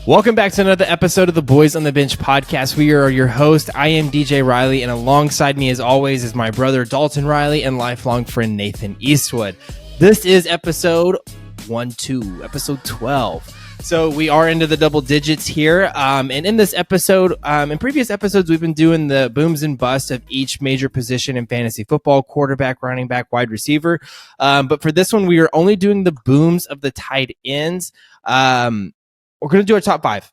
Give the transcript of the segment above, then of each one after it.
Welcome back to another episode of the Boys on the Bench podcast. We are your host. I am DJ Riley, and alongside me, as always, is my brother Dalton Riley and lifelong friend Nathan Eastwood. This is episode 12. So we are into the double digits here. And in this episode, in previous episodes, we've been doing the booms and busts of each major position in fantasy football: quarterback, running back, wide receiver. But for this one, we are only doing the booms of the tight ends. We're going to do our top five.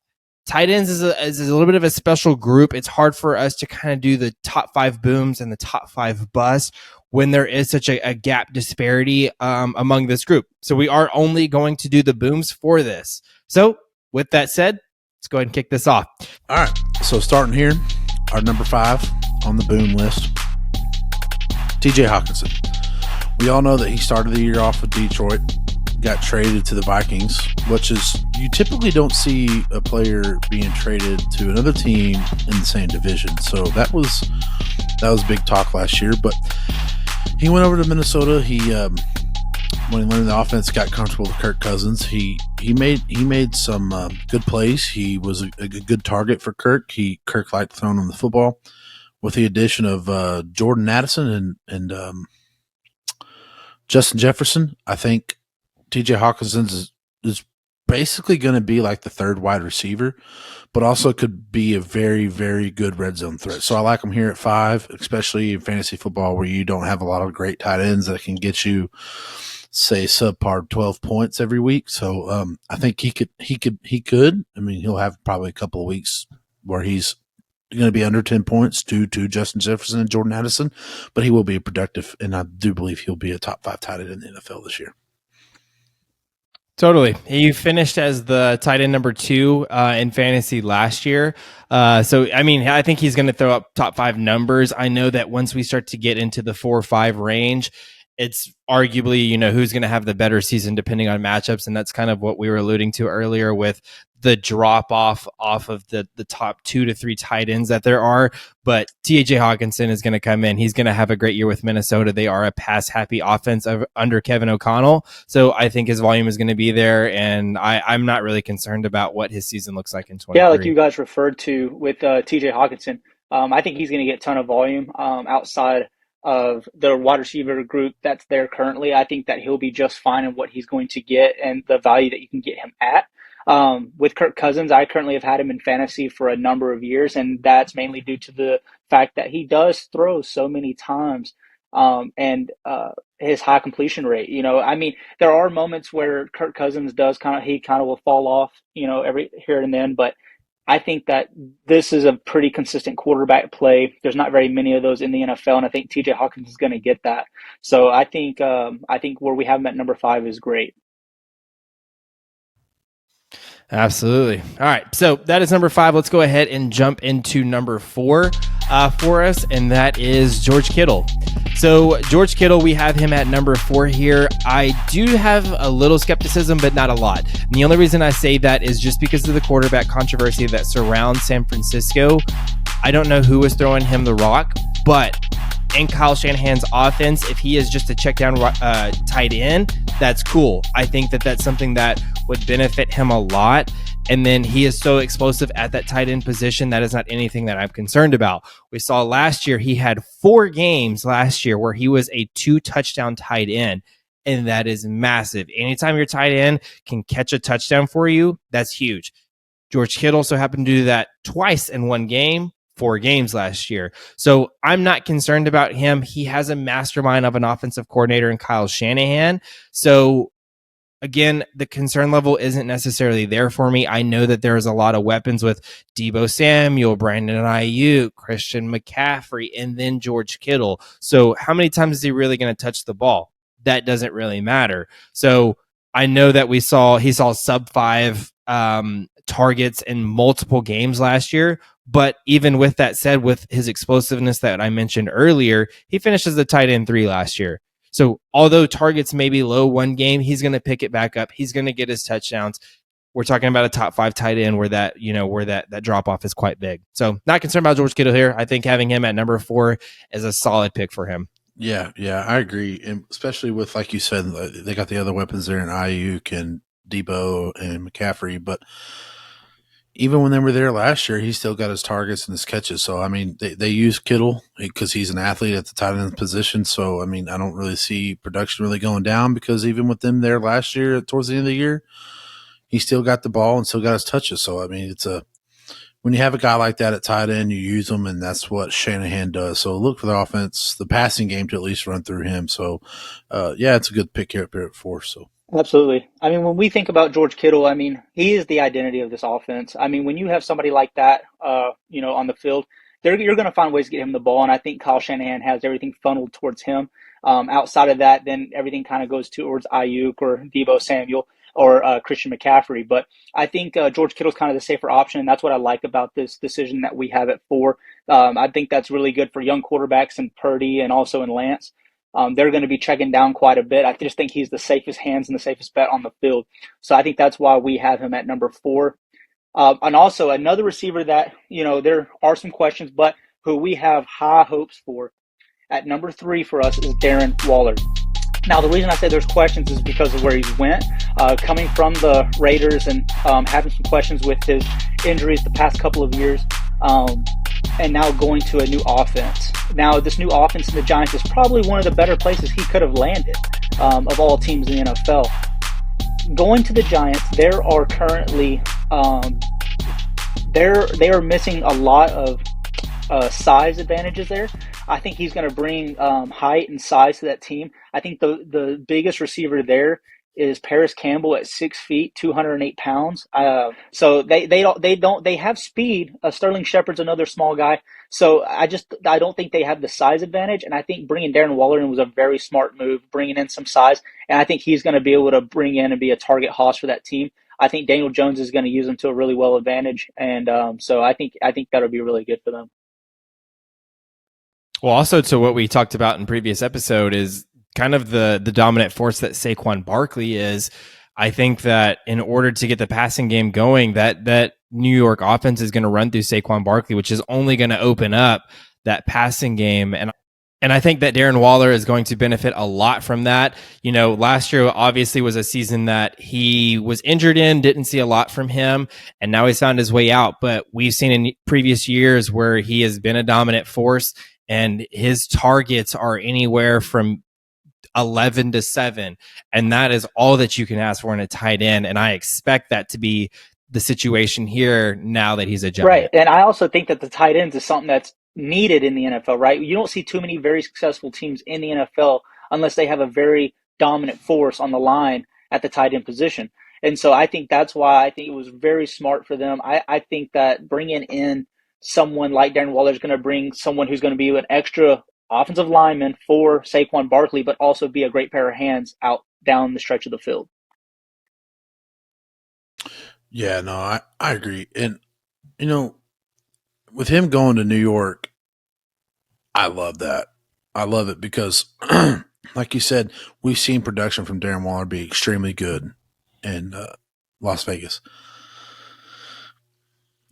Tight ends is a little bit of a special group. It's hard for us to kind of do the top five booms and the top five busts when there is such a gap disparity among this group. So we are only going to do the booms for this. So with that said, let's go ahead and kick this off. All right. So starting here, our number 5 on the boom list, TJ Hockenson. We all know that he started the year off with Detroit, got traded to the Vikings, which is, you typically don't see a player being traded to another team in the same division. So that was big talk last year, but he went over to Minnesota. He when he learned the offense, got comfortable with Kirk Cousins. He made some good plays. He was a good target for Kirk. Kirk liked throwing him the football. With the addition of Jordan Addison and Justin Jefferson, I think TJ Hockenson is basically going to be like the third wide receiver, but also could be a very, very good red zone threat. So I like him here at 5, especially in fantasy football where you don't have a lot of great tight ends that can get you, say, subpar 12 points every week. So I think he could. I mean, he'll have probably a couple of weeks where he's going to be under 10 points due to Justin Jefferson and Jordan Addison, but he will be productive, and I do believe he'll be a top 5 tight end in the NFL this year. Totally. He finished as the tight end number 2 in fantasy last year. So, I mean, I think he's going to throw up top 5 numbers. I know that once we start to get into the 4 or 5 range, it's arguably, who's going to have the better season depending on matchups. And that's kind of what we were alluding to earlier with the drop off of the top 2 to 3 tight ends that there are. But TJ Hockenson is going to come in. He's going to have a great year with Minnesota. They are a pass happy offense under Kevin O'Connell. So I think his volume is going to be there. And I'm not really concerned about what his season looks like in 2023. Yeah, like you guys referred to with TJ Hockenson. I think he's going to get a ton of volume outside of the wide receiver group that's there currently. I think that he'll be just fine in what he's going to get and the value that you can get him at. With Kirk Cousins, I currently have had him in fantasy for a number of years, and that's mainly due to the fact that he does throw so many times and his high completion rate. I mean, there are moments where Kirk Cousins does kind of will fall off, every here and then, but I think that this is a pretty consistent quarterback play. There's not very many of those in the NFL, and I think TJ Hockenson is going to get that. So I think where we have him at number 5 is great. Absolutely. All right. So that is number 5. Let's go ahead and jump into number 4 for us, and that is George Kittle. So George Kittle, we have him at number 4 here. I do have a little skepticism, but not a lot. And the only reason I say that is just because of the quarterback controversy that surrounds San Francisco. I don't know who is throwing him the rock, but in Kyle Shanahan's offense, if he is just a check down tight end, that's cool. I think that that's something that would benefit him a lot. And then he is so explosive at that tight end position. That is not anything that I'm concerned about. We saw last year, he had 4 games last year where he was a 2 touchdown tight end. And that is massive. Anytime your tight end can catch a touchdown for you, that's huge. George Kittle also happened to do that twice in one game. 4 games last year. So I'm not concerned about him. He has a mastermind of an offensive coordinator in Kyle Shanahan. So again, the concern level isn't necessarily there for me. I know that there's a lot of weapons with Deebo Samuel, Brandon Ayuk, Christian McCaffrey, and then George Kittle. So how many times is he really going to touch the ball? That doesn't really matter. So I know that he saw sub 5 targets in multiple games last year. But even with that said, with his explosiveness that I mentioned earlier, he finished as the tight end 3 last year. So although targets may be low one game, he's going to pick it back up. He's going to get his touchdowns. We're talking about a top 5 tight end where that drop off is quite big. So not concerned about George Kittle here. I think having him at number 4 is a solid pick for him. Yeah, I agree. And especially with, like you said, they got the other weapons there in Ayuk and Deebo and McCaffrey, but even when they were there last year, he still got his targets and his catches. So, I mean, they use Kittle because he's an athlete at the tight end position. So, I mean, I don't really see production really going down because even with them there last year, towards the end of the year, he still got the ball and still got his touches. So, I mean, when you have a guy like that at tight end, you use him, and that's what Shanahan does. So look for the offense, the passing game to at least run through him. So, it's a good pick here at 4. So. Absolutely. I mean, when we think about George Kittle, I mean, he is the identity of this offense. I mean, when you have somebody like that, on the field, you're going to find ways to get him the ball, and I think Kyle Shanahan has everything funneled towards him. Outside of that, then everything kind of goes towards Ayuk or Deebo Samuel or Christian McCaffrey. But I think George Kittle's kind of the safer option, and that's what I like about this decision that we have at 4. I think that's really good for young quarterbacks in Purdy and also in Lance. They're going to be checking down quite a bit. I just think he's the safest hands and the safest bet on the field. So I think that's why we have him at number 4. And also another receiver that, there are some questions, but who we have high hopes for at number 3 for us is Darren Waller. Now, the reason I say there's questions is because of where he's went. Coming from the Raiders and having some questions with his injuries the past couple of years, and now going to a new offense. Now, this new offense in the Giants is probably one of the better places he could have landed of all teams in the NFL. Going to the Giants, there are currently they are missing a lot of size advantages there. I think he's going to bring height and size to that team. I think the biggest receiver there is Paris Campbell at 6 feet, 208 pounds. So they have speed. Sterling Shepard's another small guy. So I don't think they have the size advantage. And I think bringing Darren Waller in was a very smart move, bringing in some size. And I think he's going to be able to bring in and be a target hoss for that team. I think Daniel Jones is going to use him to a really well advantage. And so I think that'll be really good for them. Well, also to what we talked about in previous episode is kind of the dominant force that Saquon Barkley is. I think that in order to get the passing game going, that New York offense is going to run through Saquon Barkley, which is only going to open up that passing game. And I think that Darren Waller is going to benefit a lot from that. Last year obviously was a season that he was injured in, didn't see a lot from him, and now he's found his way out. But we've seen in previous years where he has been a dominant force, and his targets are anywhere from 11 to 7. And that is all that you can ask for in a tight end. And I expect that to be the situation here now that he's a Giant. Right. And I also think that the tight ends is something that's needed in the NFL, right? You don't see too many very successful teams in the NFL unless they have a very dominant force on the line at the tight end position. And so I think that's why I think it was very smart for them. I think that bringing in someone like Darren Waller is going to bring someone who's going to be an extra offensive lineman for Saquon Barkley, but also be a great pair of hands out down the stretch of the field. Yeah, no, I agree. And, with him going to New York, I love that. I love it because, like you said, we've seen production from Darren Waller be extremely good in Las Vegas.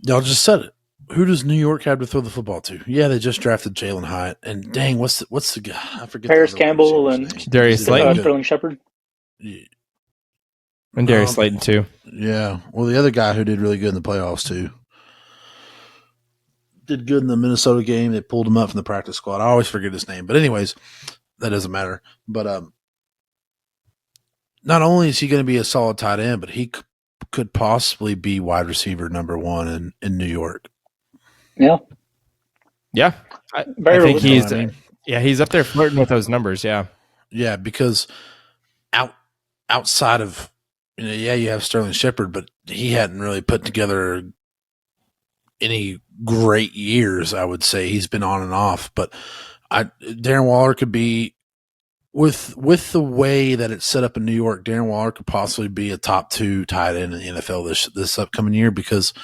Y'all just said it. Who does New York have to throw the football to? Yeah, they just drafted Jalen Hyatt, and dang, what's the guy? I forget. Paris Campbell and Darius Slayton, Sterling Shepard, and Darius Slayton too. Yeah, well, the other guy who did really good in the playoffs too, did good in the Minnesota game. They pulled him up from the practice squad. I always forget his name, but anyways, that doesn't matter. But not only is he going to be a solid tight end, but he could possibly be wide receiver number 1 in New York. Yeah. I think he's up there flirting with those numbers. Yeah, because outside of you have Sterling Shepard, but he hadn't really put together any great years. I would say he's been on and off, but Darren Waller could be with the way that it's set up in New York. Darren Waller could possibly be a top 2 tight end in the NFL this upcoming year because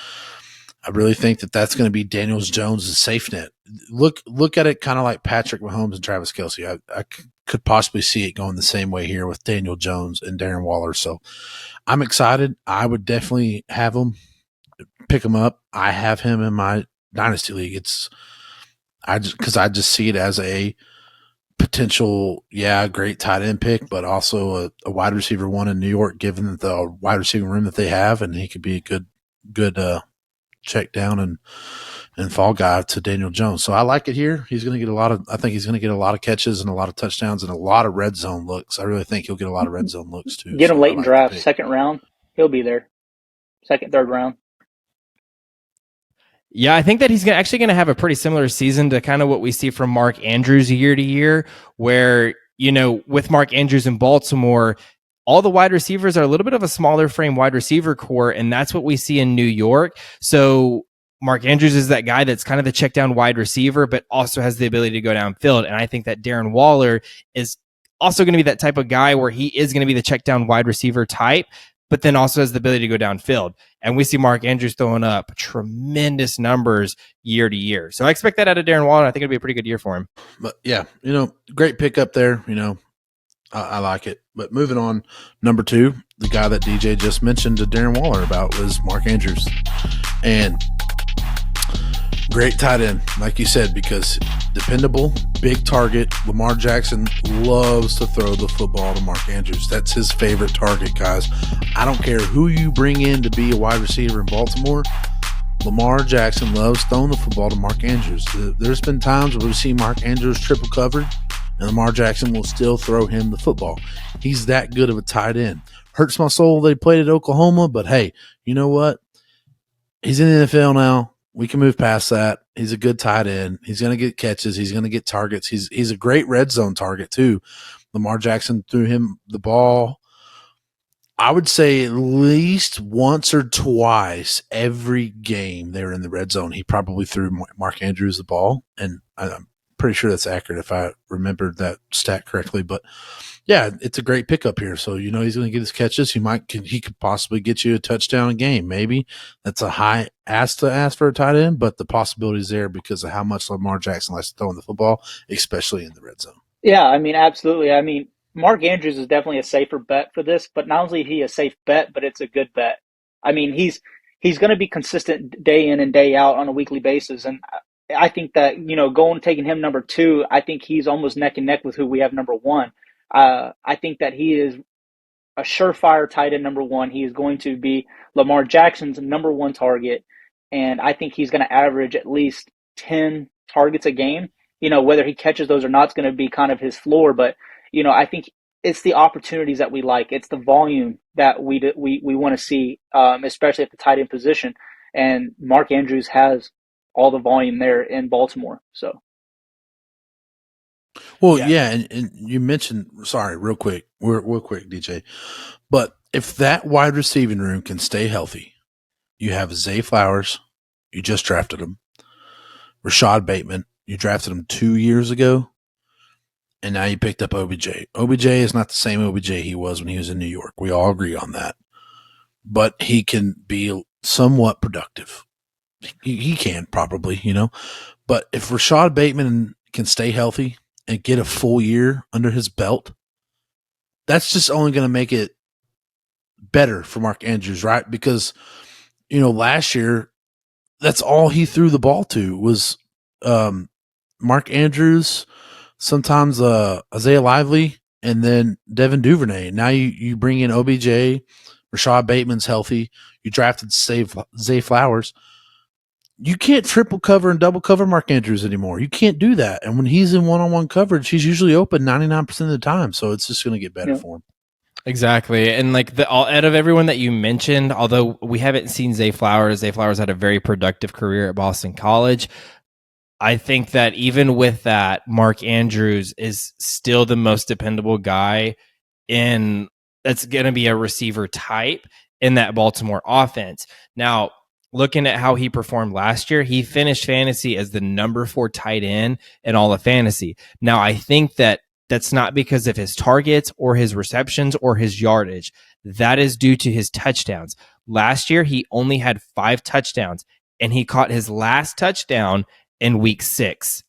I really think that that's going to be Daniel Jones' safe net. Look at it kind of like Patrick Mahomes and Travis Kelce. I could possibly see it going the same way here with Daniel Jones and Darren Waller. So I'm excited. I would definitely have him, pick him up. I have him in my dynasty league. I just see it as a potential, great tight end pick, but also a wide receiver 1 in New York, given the wide receiver room that they have, and he could be a good check down and fall guy to Daniel Jones. So I like it here. He's going to get I think he's going to get a lot of catches and a lot of touchdowns and a lot of red zone looks. I really think he'll get a lot of red zone looks too. Get him late in draft, second round. He'll be there. Second, third round. Yeah, I think that he's actually going to have a pretty similar season to kind of what we see from Mark Andrews year to year, where, with Mark Andrews in Baltimore, all the wide receivers are a little bit of a smaller frame wide receiver core, and that's what we see in New York. So Mark Andrews is that guy that's kind of the check down wide receiver, but also has the ability to go downfield. And I think that Darren Waller is also going to be that type of guy where he is going to be the check down wide receiver type, but then also has the ability to go downfield. And we see Mark Andrews throwing up tremendous numbers year to year. So I expect that out of Darren Waller. I think it'll be a pretty good year for him. But yeah, great pickup there. I like it. But moving on, number 2, the guy that DJ just mentioned to Darren Waller about was Mark Andrews. And great tight end, like you said, because dependable, big target. Lamar Jackson loves to throw the football to Mark Andrews. That's his favorite target, guys. I don't care who you bring in to be a wide receiver in Baltimore. Lamar Jackson loves throwing the football to Mark Andrews. There's been times where we see Mark Andrews triple covered, and Lamar Jackson will still throw him the football. He's that good of a tight end. Hurts my soul they played at Oklahoma, but hey, you know what? He's in the NFL now. We can move past that. He's a good tight end. He's going to get catches. He's going to get targets. He's a great red zone target too. Lamar Jackson threw him the ball, I would say at least once or twice every game they were in the red zone. He probably threw Mark Andrews the ball, and I'm pretty sure that's accurate if I remembered that stat correctly. But yeah, it's a great pickup here. So he's going to get his catches. He could possibly get you a touchdown a game. Maybe that's a high ask for a tight end, but the possibility is there because of how much Lamar Jackson likes to throw in the football, especially in the red zone. Yeah, absolutely. Mark Andrews is definitely a safer bet for this, but not only is he a safe bet, but it's a good bet. He's going to be consistent day in and day out on a weekly basis, and I think that taking him number 2, I think he's almost neck and neck with who we have number 1. I think that he is a surefire tight end number 1. He is going to be Lamar Jackson's number 1 target, and I think he's going to average at least 10 targets a game. Whether he catches those or not is going to be kind of his floor, but I think it's the opportunities that we like. It's the volume that we want to see, especially at the tight end position. And Mark Andrews has all the volume there in Baltimore. So. Well, yeah, and you mentioned, sorry, real quick, DJ. But if that wide receiving room can stay healthy, you have Zay Flowers, you just drafted him. Rashad Bateman, you drafted him 2 years ago. And now you picked up OBJ. OBJ is not the same OBJ he was when he was in New York. We all agree on that. But he can be somewhat productive. He can probably, But if Rashad Bateman can stay healthy and get a full year under his belt, that's just only going to make it better for Mark Andrews, right? Because, last year, that's all he threw the ball to was Mark Andrews, sometimes Isaiah Lively, and then Devin Duvernay. Now you bring in OBJ, Rashad Bateman's healthy. You drafted Zay Flowers. You can't triple cover and double cover Mark Andrews anymore. You can't do that. And when he's in one-on-one coverage, he's usually open 99% of the time. So it's just going to get better for him. Exactly. And out of everyone that you mentioned, although we haven't seen Zay Flowers had a very productive career at Boston College. I think that even with that, Mark Andrews is still the most dependable guy that's going to be a receiver type in that Baltimore offense. Now, looking at how he performed last year, he finished fantasy as the number 4 tight end in all of fantasy. Now, I think that that's not because of his targets or his receptions or his yardage. That is due to his touchdowns. Last year, he only had 5 touchdowns, and he caught his last touchdown in week 6.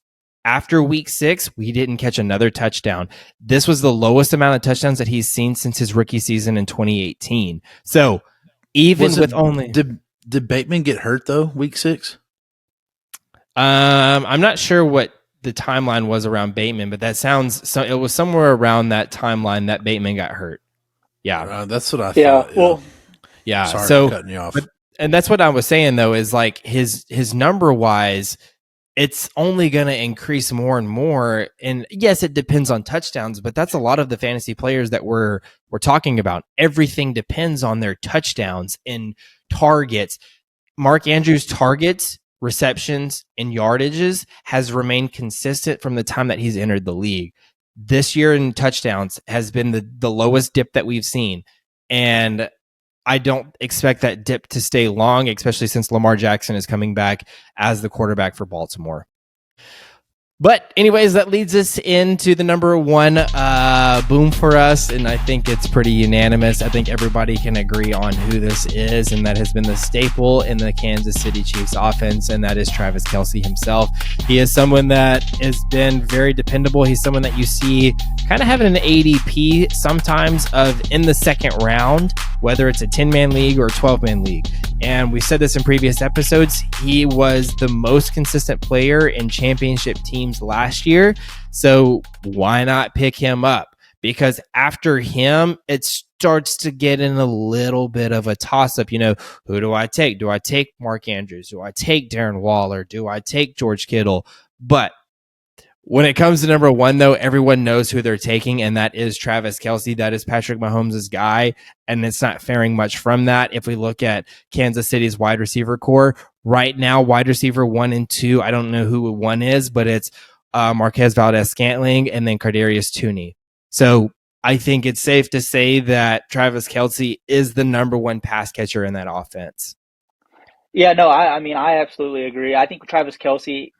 After week 6, we didn't catch another touchdown. This was the lowest amount of touchdowns that he's seen since his rookie season in 2018. So even with only... Did Bateman get hurt though, week 6? I'm not sure what the timeline was around Bateman, but it was somewhere around that timeline that Bateman got hurt. Yeah. That's what I thought. Yeah. Well, yeah. Sorry so for cutting you off. and that's what I was saying though, is like his number wise, it's only going to increase more and more. And yes, it depends on touchdowns, but that's a lot of the fantasy players that we're talking about. Everything depends on their touchdowns and targets. Mark Andrews' targets, receptions, and yardages has remained consistent from the time that he's entered the league. This year in touchdowns has been the lowest dip that we've seen. And I don't expect that dip to stay long, especially since Lamar Jackson is coming back as the quarterback for Baltimore. But anyways, that leads us into the number one boom for us, and I think it's pretty unanimous. I think everybody can agree on who this is, and that has been the staple in the Kansas City Chiefs offense, and that is Travis Kelce himself. He is someone that has been very dependable. He's someone that you see kind of having an ADP sometimes of in the second round, whether it's a 10-man league or a 12-man league. And we said this in previous episodes, he was the most consistent player in championship teams last year. So why not pick him up? Because after him, it starts to get in a little bit of a toss-up. You know, who do I take? Do I take Mark Andrews? Do I take Darren Waller? Do I take George Kittle? But when it comes to number one, though, everyone knows who they're taking, and that is Travis Kelce. That is Patrick Mahomes' guy, and it's not faring much from that. If we look at Kansas City's wide receiver core, right now, wide receiver 1 and 2, I don't know who 1 is, but it's Marquez Valdez-Scantling and then Kadarius Toney. So I think it's safe to say that Travis Kelce is the number one pass catcher in that offense. Yeah, no, I mean, I absolutely agree. I think Travis Kelce,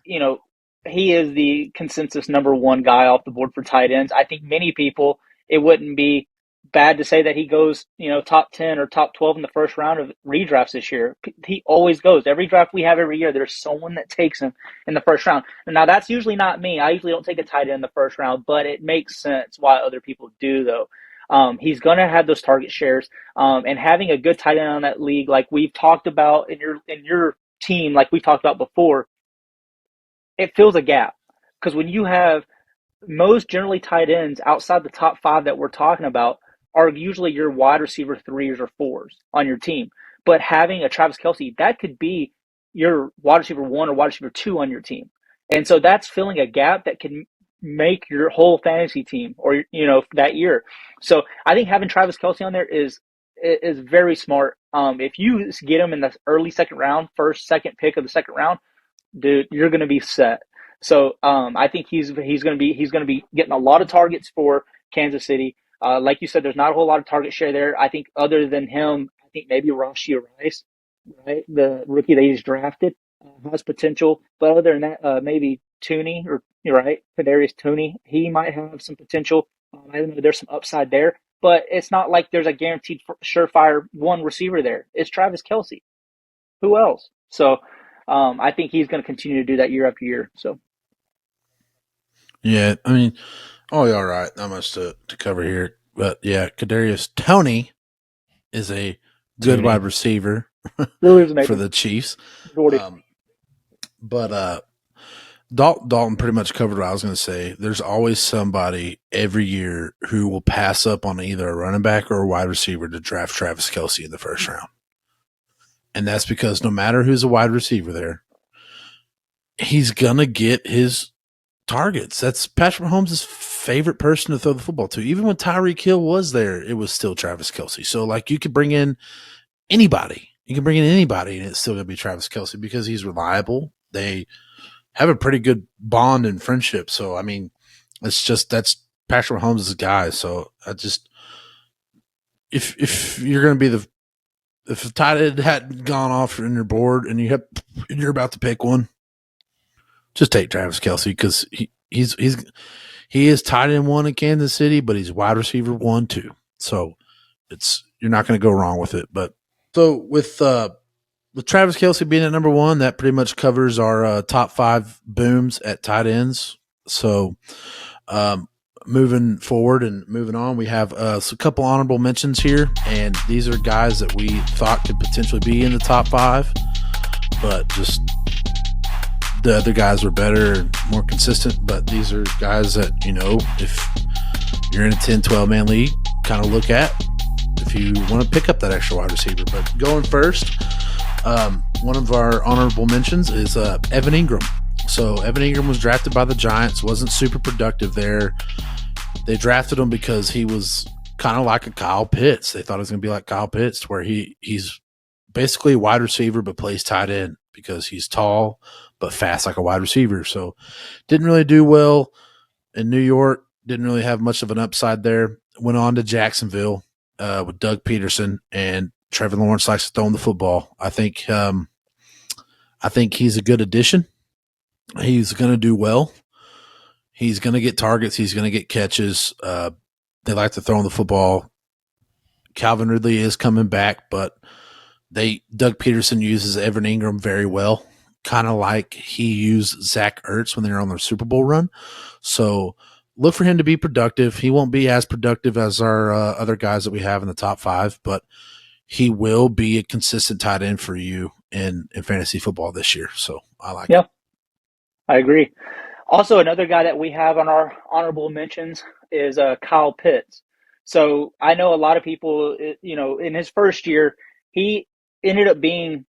he is the consensus number one guy off the board for tight ends. I think many people, it wouldn't be bad to say that he goes, top 10 or top 12 in the first round of redrafts this year. He always goes. Every draft we have every year, there's someone that takes him in the first round. And now, that's usually not me. I usually don't take a tight end in the first round, but it makes sense why other people do, though. He's going to have those target shares, and having a good tight end on that league, like we've talked about in your team, like we've talked about before, it fills a gap, because when you have most generally tight ends outside the top 5 that we're talking about are usually your wide receiver 3s or 4s on your team. But having a Travis Kelce, that could be your wide receiver 1 or wide receiver 2 on your team. And so that's filling a gap that can make your whole fantasy team or, that year. So I think having Travis Kelce on there is very smart. If you get him in the early second round, first, second pick of the second round, dude, you're going to be set. So I think he's going to be getting a lot of targets for Kansas City. Like you said, there's not a whole lot of target share there. I think other than him, I think maybe Rashee Rice, right, the rookie they just drafted, has potential. But other than that, maybe Toney, or you're right, Kadarius Toney, he might have some potential. I don't know, there's some upside there, but it's not like there's a guaranteed surefire one receiver there. It's Travis Kelce. Who else? So I think he's going to continue to do that year after year. So, yeah, I mean, y'all right. Not much to cover here, but yeah, Kadarius Toney is a good wide receiver for the Chiefs. But Dalton pretty much covered what I was going to say. There's always somebody every year who will pass up on either a running back or a wide receiver to draft Travis Kelce in the first round. And that's because no matter who's a wide receiver there, he's going to get his targets. That's Patrick Mahomes' favorite person to throw the football to. Even when Tyreek Hill was there, it was still Travis Kelce. So, you could bring in anybody. You can bring in anybody, and it's still going to be Travis Kelce because he's reliable. They have a pretty good bond and friendship. So, I mean, that's Patrick Mahomes' guy. So, if you're going to be if a tight end hadn't gone off in your board and you're about to pick one, just take Travis Kelce, because he is tight end 1 in Kansas City, but he's wide receiver 1 too. So you're not going to go wrong with it. But so with Travis Kelce being at number 1, that pretty much covers our top 5 booms at tight ends. So moving forward and moving on, we have a couple honorable mentions here, and these are guys that we thought could potentially be in the top 5, but just the other guys were better and more consistent. But these are guys that, if you're in a 10, 12-man league, kind of look at if you want to pick up that extra wide receiver. But going first, One of our honorable mentions is Evan Ingram. So Evan Ingram was drafted by the Giants, wasn't super productive there. They drafted him because he was kind of like a Kyle Pitts. They thought it was going to be like Kyle Pitts, where he's basically a wide receiver but plays tight end because he's tall but fast like a wide receiver. So didn't really do well in New York. Didn't really have much of an upside there. Went on to Jacksonville with Doug Peterson, and Trevor Lawrence likes to throw him the football. I think he's a good addition. He's going to do well. He's going to get targets. He's going to get catches. They like to throw him the football. Calvin Ridley is coming back, but Doug Peterson uses Evan Ingram very well, kind of like he used Zach Ertz when they were on their Super Bowl run. So look for him to be productive. He won't be as productive as our other guys that we have in the top 5, but he will be a consistent tight end for you in fantasy football this year. So I like it. I agree. Also, another guy that we have on our honorable mentions is Kyle Pitts. So I know a lot of people, in his first year, he ended up being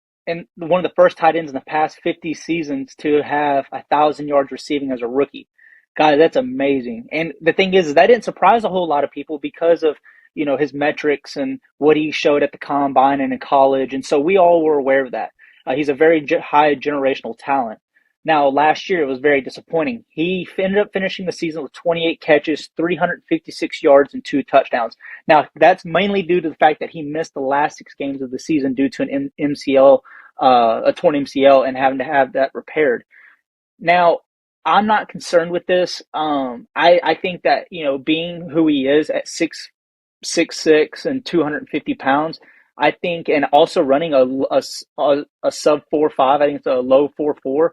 one of the first tight ends in the past 50 seasons to have 1,000 yards receiving as a rookie. Guys, that's amazing. And the thing is that didn't surprise a whole lot of people because of, his metrics and what he showed at the combine and in college. And so we all were aware of that. He's a very high generational talent. Now, last year, it was very disappointing. He ended up finishing the season with 28 catches, 356 yards, and 2 touchdowns. Now, that's mainly due to the fact that he missed the last 6 games of the season due to an MCL, a torn MCL, and having to have that repaired. Now, I'm not concerned with this. I think that, being who he is at 6'6" and 250 pounds, I think, and also running a sub 4.5, I think it's a low 4.4.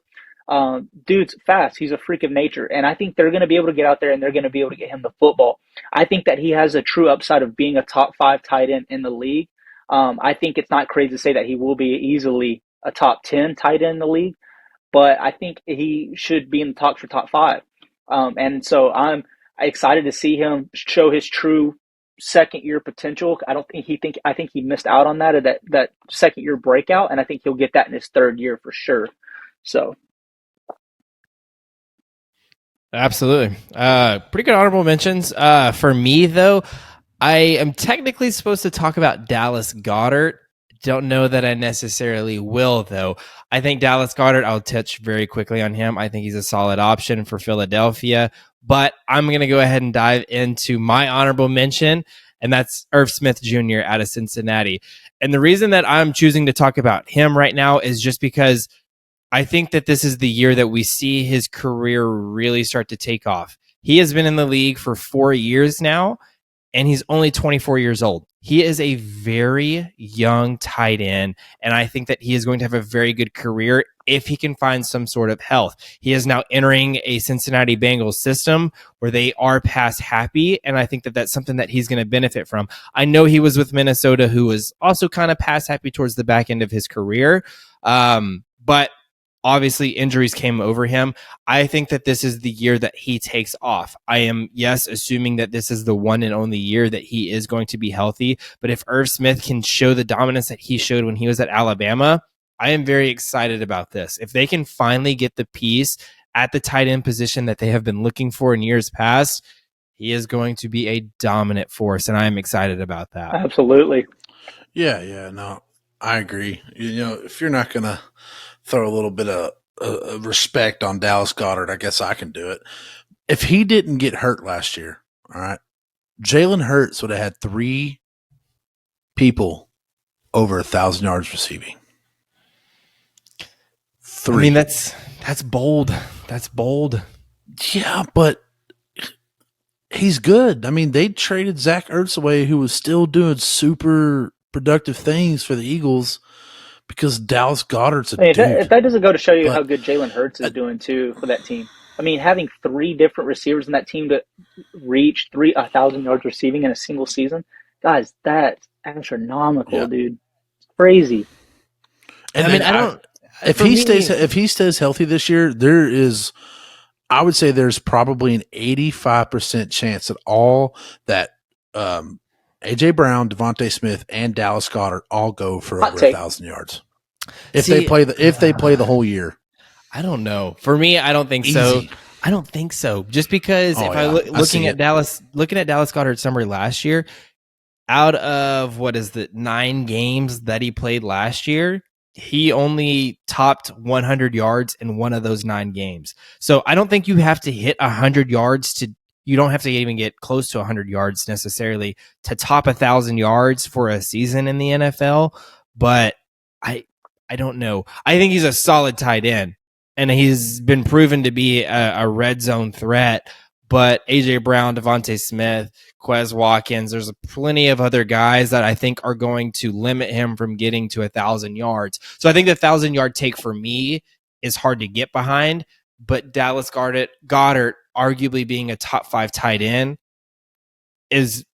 Dude's fast. He's a freak of nature. And I think they're going to be able to get out there and they're going to be able to get him the football. I think that he has a true upside of being a top 5 tight end in the league. I think it's not crazy to say that he will be easily a top 10 tight end in the league, but I think he should be in the talks for top 5. And so I'm excited to see him show his true second year potential. I think he missed out on that second year breakout, and I think he'll get that in his third year for sure. So absolutely. Pretty good honorable mentions. For me, though, I am technically supposed to talk about Dallas Goedert. Don't know that I necessarily will, though. I think Dallas Goedert, I'll touch very quickly on him. I think he's a solid option for Philadelphia, but I'm going to go ahead and dive into my honorable mention, and that's Irv Smith Jr. out of Cincinnati. And the reason that I'm choosing to talk about him right now is just because I think that this is the year that we see his career really start to take off. He has been in the league for 4 years now, and he's only 24 years old. He is a very young tight end, and I think that he is going to have a very good career if he can find some sort of health. He is now entering a Cincinnati Bengals system where they are pass happy, and I think that that's something that he's going to benefit from. I know he was with Minnesota, who was also kind of pass happy towards the back end of his career, but obviously, injuries came over him. I think that this is the year that he takes off. I am, yes, assuming that this is the one and only year that he is going to be healthy. But if Irv Smith can show the dominance that he showed when he was at Alabama, I am very excited about this. If they can finally get the piece at the tight end position that they have been looking for in years past, he is going to be a dominant force, and I am excited about that. Absolutely. Yeah, no, I agree. If you're not going to throw a little bit of respect on Dallas Goedert, I guess I can do it. If he didn't get hurt last year, all right, Jalen Hurts would have had 3 people over 1,000 yards receiving. 3. I mean, that's bold. That's bold. Yeah, but he's good. I mean, they traded Zach Ertz away, who was still doing super productive things for the Eagles, because Dallas Goedert's a dude. If that doesn't go to show you how good Jalen Hurts is doing too for that team. I mean, having 3 different receivers in that team to reach 1,000 yards receiving in a single season, guys, that's astronomical, dude. It's crazy. And I mean, if he stays healthy this year, I would say there's probably an 85% chance that AJ Brown, Devontae Smith, and Dallas Goedert all go for over 1,000 yards. If they play the whole year. I don't know. For me, I don't think so. I don't think so. Just because looking at Dallas Goedert summary last year, out of 9 games that he played last year, he only topped 100 yards in one of those 9 games. So I don't think you have to hit 100 yards you don't have to even get close to 100 yards necessarily to top 1,000 yards for a season in the NFL. But I don't know. I think he's a solid tight end, and he's been proven to be a red zone threat. But A.J. Brown, Devontae Smith, Quez Watkins, there's plenty of other guys that I think are going to limit him from getting to 1,000 yards. So I think the 1,000-yard take for me is hard to get behind. But Dallas Goedert, arguably being a top 5 tight end, is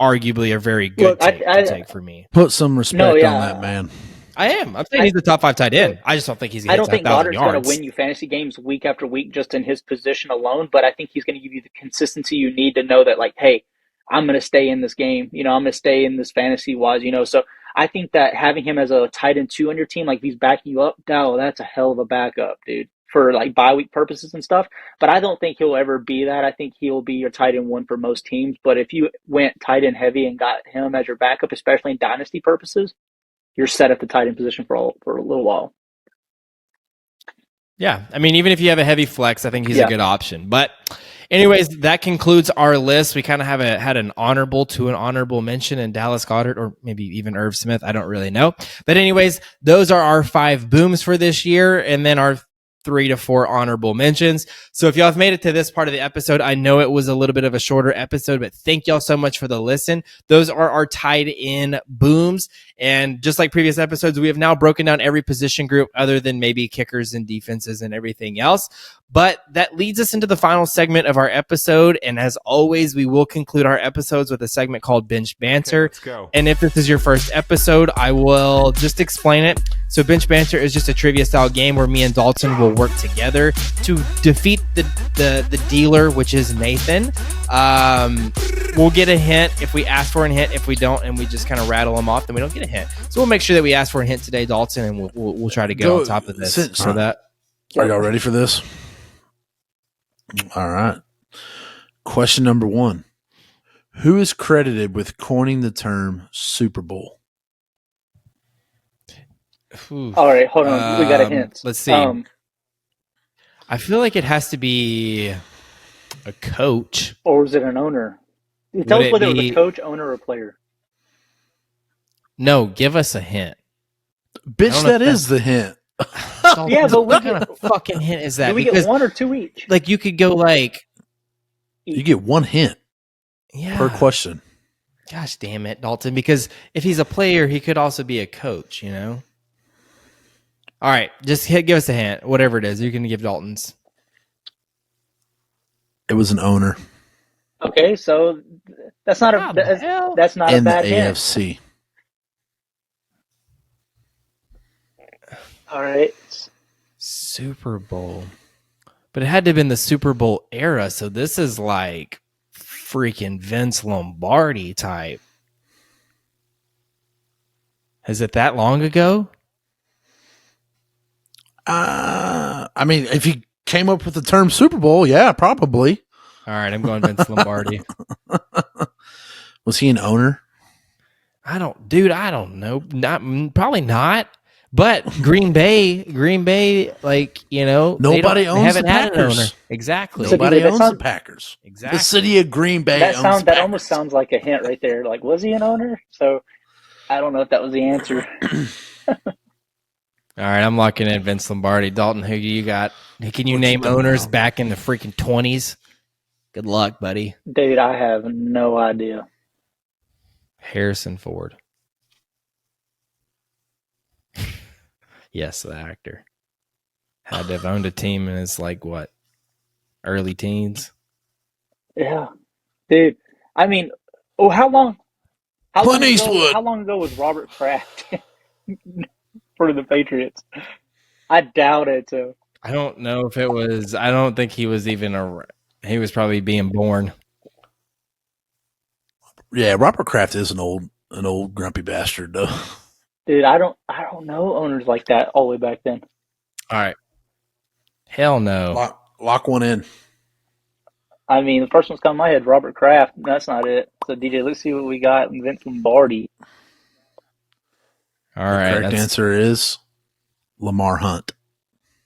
arguably a very good take for me. Put some respect on that man. I am. I'm saying he's the top 5 tight end. I just don't think he's going to hit 1,000 yards. I don't think Goddard's going to win you fantasy games week after week just in his position alone, but I think he's going to give you the consistency you need to know that, like, hey, I'm going to stay in this game. I'm going to stay in this fantasy-wise, So I think that having him as a tight end 2 on your team, like, if he's backing you up, that's a hell of a backup, dude, for, like, bye week purposes and stuff. But I don't think he'll ever be that. I think he'll be your tight end 1 for most teams. But if you went tight end heavy and got him as your backup, especially in dynasty purposes, you're set at the tight end position for a little while. Yeah. I mean, even if you have a heavy flex, I think he's a good option. But anyways, that concludes our list. We kind of had an honorable to an honorable mention in Dallas Goedert, or maybe even Irv Smith. I don't really know. But anyways, those are our 5 booms for this year, and then our 3 to 4 honorable mentions. So if y'all have made it to this part of the episode, I know it was a little bit of a shorter episode, but thank y'all so much for the listen. Those are our tied in booms. And just like previous episodes, we have now broken down every position group other than maybe kickers and defenses and everything else. But that leads us into the final segment of our episode. And as always, we will conclude our episodes with a segment called Binge Banter. Okay, let's go. And if this is your first episode, I will just explain it. So Binge Banter is just a trivia style game where me and Dalton will work together to defeat the dealer, which is Nathan. We'll get a hint if we ask for a hint. If we don't, and we just kind of rattle them off, then we don't get a hint. So we'll make sure that we ask for a hint today, Dalton, and we'll try to get on top of this. Are y'all ready for this? All right. Question number 1. Who is credited with coining the term Super Bowl? All right, hold on. We got a hint. Let's see. I feel like it has to be a coach. Or is it an owner? Tell us whether it was a coach, owner, or player. No, give us a hint. Bitch, that is the hint. Yeah, but what kind of fucking hint is that? Do we get 1 or 2 each? Like, you could go like... You get 1 hint per question. Gosh damn it, Dalton. Because if he's a player, he could also be a coach, All right, just give us a hint. Whatever it is, you can give Dalton's. It was an owner. Okay, so that's not that's not a bad hint. In the AFC. All right. Super Bowl. But it had to have been the Super Bowl era, so this is like freaking Vince Lombardi type. Is it that long ago? I mean, if he came up with the term Super Bowl, yeah, probably. All right, I'm going Vince Lombardi. Was he an owner? I don't know. Probably not. But Green Bay, like, nobody owns the Packers. Exactly. Nobody owns the Packers. Exactly. The city of Green Bay owns the Packers. That almost sounds like a hint right there. Like, was he an owner? So I don't know if that was the answer. All right, I'm locking in Vince Lombardi. Dalton, who you got? Can you name owners back in the freaking 20s? Good luck, buddy. Dude, I have no idea. Harrison Ford. Yes, the actor. Had to have owned a team in his, early teens. Yeah. Dude, I mean, how long ago was Robert Kraft for the Patriots? I doubt it, too. I don't know if it was. I don't think he was even he was probably being born. Yeah, Robert Kraft is an old grumpy bastard, though. Dude, I don't know owners like that all the way back then. All right. Hell no. Lock one in. I mean, the first one's coming to my head, Robert Kraft. That's not it. So DJ, let's see what we got. Vince Lombardi. All The right. correct answer is Lamar Hunt.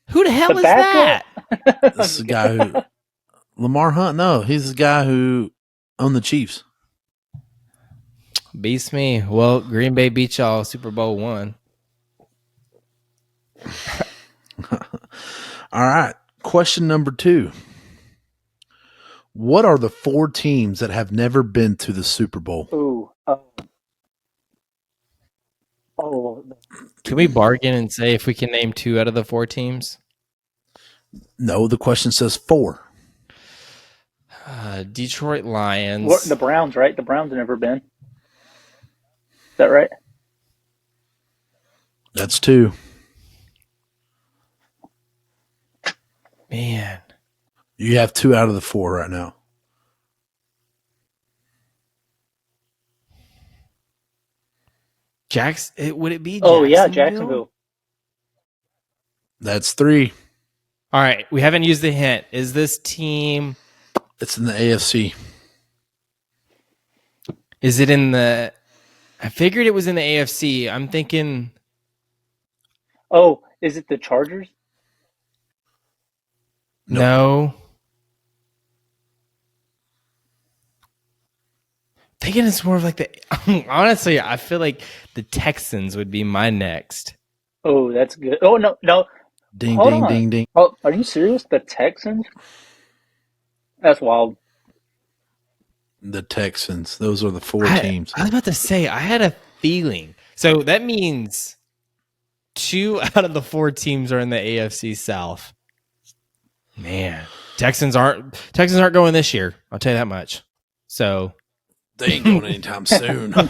Who the hell The is that? backup? This is the guy who Lamar Hunt. No, he's the guy who owned the Chiefs. Beats me. Well, Green Bay beat y'all Super Bowl I. All right. Question number 2. What are the 4 teams that have never been to the Super Bowl? Ooh. Oh. Can we bargain and say if we can name 2 out of the 4 teams? No, the question says 4. Detroit Lions. The Browns, right? The Browns have never been. Is that right? That's 2. Man. You have 2 out of the 4 right now. Would it be? Oh, yeah, Jacksonville. That's 3. All right, we haven't used the hint. Is this team? It's in the AFC. Is it in the? I figured it was in the AFC. I'm thinking. Oh, is it the Chargers? No. Thinking it's more of like the. Honestly, I feel like the Texans would be my next. Oh, that's good. Oh, no. Ding, Hold ding, on. ding, ding. Oh, are you serious? The Texans? That's wild. The Texans. Those are the 4 teams. I was about to say, I had a feeling. So that means 2 out of the 4 teams are in the AFC South. Man, Texans aren't going this year. I'll tell you that much. So they ain't going anytime soon. All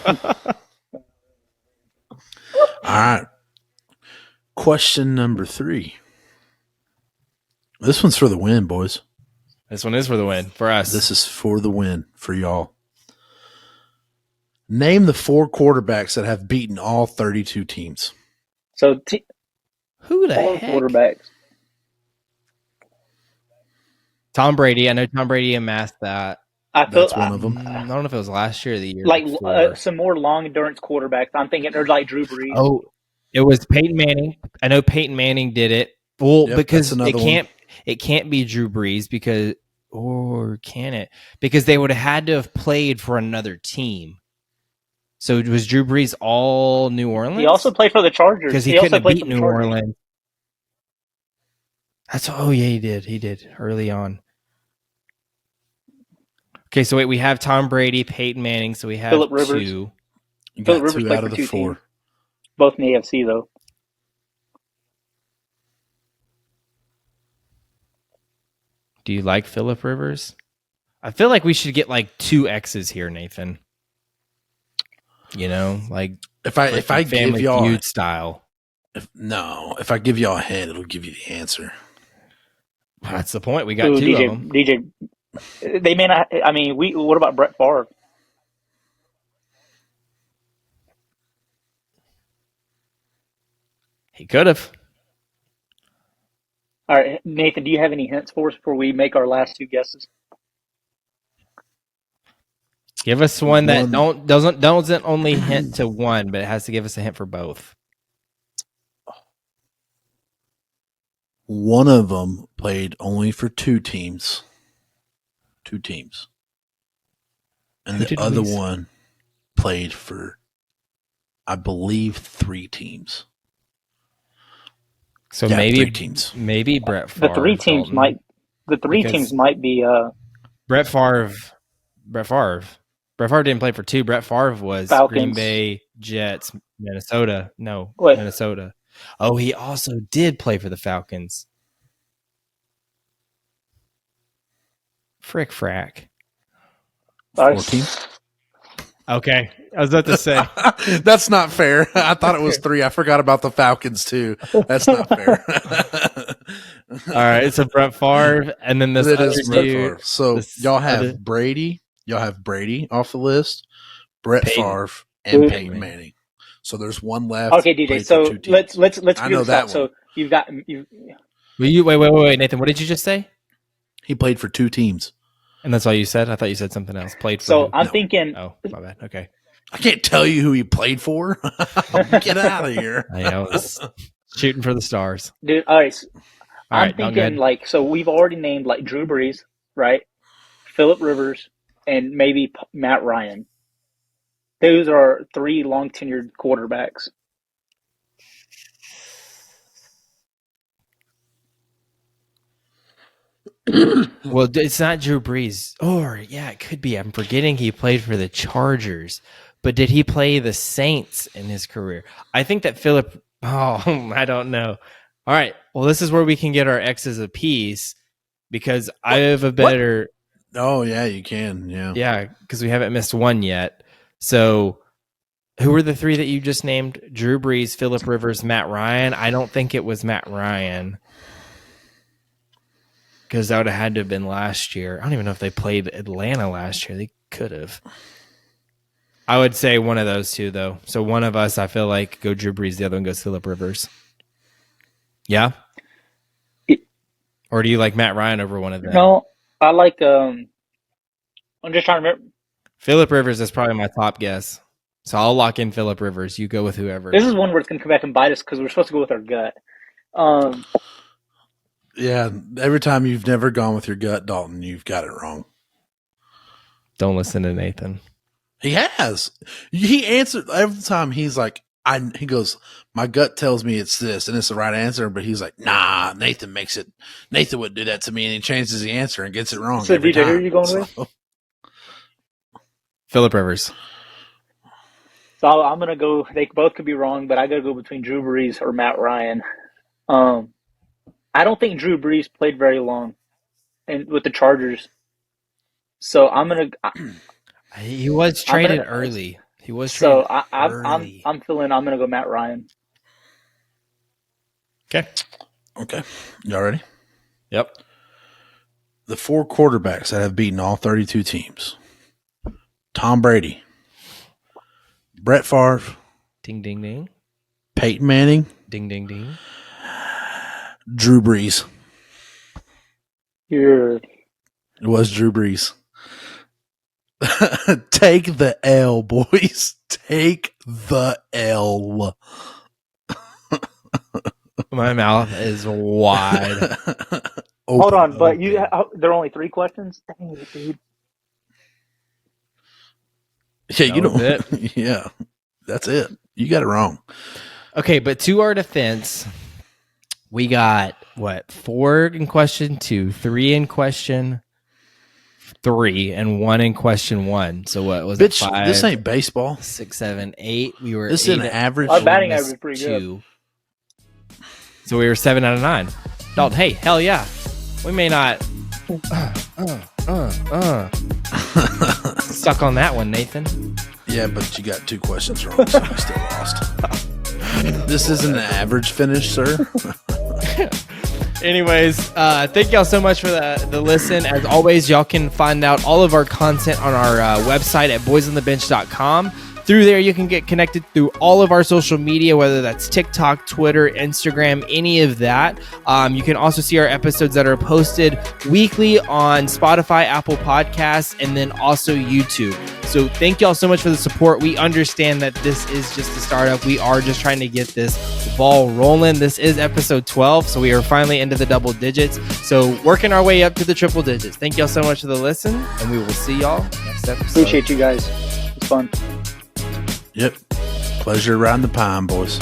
right. Question number 3. This one's for the win, boys. This one is for the win for us. This is for the win for y'all. Name the 4 quarterbacks that have beaten all 32 teams. So, who the 4 heck? quarterbacks. Tom Brady. I know Tom Brady amassed that. That's one of them. I don't know if it was last year or the year Like before. some more long endurance quarterbacks. I'm thinking they're like Drew Brees. Oh, it was Peyton Manning. I know Peyton Manning did it. Well, Yep, because that's it can't be Drew Brees or can it? Because they would have had to have played for another team. So was Drew Brees all New Orleans? He also played for the Chargers. Because he couldn't have beat New Orleans. Yeah, he did. He did early on. Okay, so wait, we have Tom Brady, Peyton Manning, so we have Phillip Rivers. 2. You got Phillip Rivers 2 played out of for the 2 4. teams. Both in the AFC, though. Do you like Phillip Rivers? I feel like we should get like 2 X's here, Nathan. You know, like if I give y'all Feud style. If I give y'all a hint, it'll give you the answer. Well, that's the point. We got 2 of them. DJ, they may not. I mean, what about Brett Favre? He could have. All right, Nathan, do you have any hints for us before we make our last 2 guesses? Give us one that doesn't only hint to one, but it has to give us a hint for both. One of them played only for 2 teams. 2 teams. And the other one played for, I believe, 3 teams. So yeah, maybe 3 teams. Maybe Brett Favre. The 3 teams might. The 3 teams might be. Brett Favre. Brett Favre didn't play for 2. Brett Favre was Falcons. Green Bay, Jets, Minnesota. No, What? Minnesota. Oh, he also did play for the Falcons. Frick frack. 14. Okay. I was about to say. That's not fair. I thought it was 3. I forgot about the Falcons, too. That's not fair. All right. It's a Brett Favre. And then this other dude. So y'all have Brady. Y'all have Brady off the list. Brett Favre and Peyton Manning. So there's one left. Okay, DJ. So let's figure this out. So you've got you. Wait, Nathan. What did you just say? He played for 2 teams. And that's all you said? I thought you said something else. Played for So who? I'm thinking. Oh, my bad. Okay. I can't tell you who he played for. Get out of here. I was shooting for the stars. Dude, all right. I'm thinking like, so we've already named like Drew Brees, right? Phillip Rivers, and maybe Matt Ryan. Those are 3 long tenured quarterbacks. Well, it's not Drew Brees. Or, yeah, it could be. I'm forgetting he played for the Chargers. But did he play the Saints in his career? I think that Phillip... Oh, I don't know. All right. Well, this is where we can get our X's apiece because I have a better... Oh, yeah, you can. Yeah. Yeah, because we haven't missed one yet. So who were the 3 that you just named? Drew Brees, Phillip Rivers, Matt Ryan. I don't think it was Matt Ryan. Because that would have had to have been last year. I don't even know if they played Atlanta last year. They could have. I would say one of those 2, though. So one of us, I feel like, go Drew Brees. The other one goes Phillip Rivers. Yeah? Or do you like Matt Ryan over one of them? No, I like. I'm just trying to remember. Phillip Rivers is probably my top guess. So I'll lock in Phillip Rivers. You go with whoever. This is one where it's going to come back and bite us because we're supposed to go with our gut. Yeah, every time you've never gone with your gut, Dalton, you've got it wrong. Don't listen to Nathan. He has. He answered every time. He's like, he goes, my gut tells me it's this, and it's the right answer. But he's like, nah, Nathan makes it. Nathan would do that to me, and he changes the answer and gets it wrong. So, DJ, who are you going with? Phillip Rivers. So I'm going to go. They both could be wrong, but I got to go between Drew Brees or Matt Ryan. I don't think Drew Brees played very long, and with the Chargers. So I'm gonna. He was traded early. He was traded. So I'm feeling I'm gonna go Matt Ryan. Okay. Y'all ready? Yep. The 4 quarterbacks that have beaten all 32 teams: Tom Brady, Brett Favre, Ding ding ding. Peyton Manning, Ding ding ding. Drew Brees. It was Drew Brees. Take the L, boys. Take the L. My mouth is wide. Hold on, but there are only 3 questions? Dang it, dude. Yeah, you don't. Yeah, that's it. You got it wrong. Okay, but to our defense, we got, 4 in question 2, 3 in question 3, and 1 in question 1. So what was it? 5, this ain't baseball. 6, 7, 8. We were. This is an average. Our batting average is pretty good. So we were 7 out of 9. Dalton, hey, hell yeah. We may not. Stuck on that one, Nathan. Yeah, but you got 2 questions wrong, so you still lost. This isn't an average finish, sir. Anyways, thank y'all so much for the listen. As always, y'all can find out all of our content on our website at boysonthebench.com. Through there, you can get connected through all of our social media, whether that's TikTok, Twitter, Instagram, any of that. You can also see our episodes that are posted weekly on Spotify, Apple Podcasts, and then also YouTube. So thank y'all so much for the support. We understand that this is just a startup. We are just trying to get this ball rolling. This is episode 12, so we are finally into the double digits. So working our way up to the triple digits. Thank y'all so much for the listen, and we will see y'all next episode. Appreciate you guys. It's fun. Yep. Pleasure riding the pine, boys.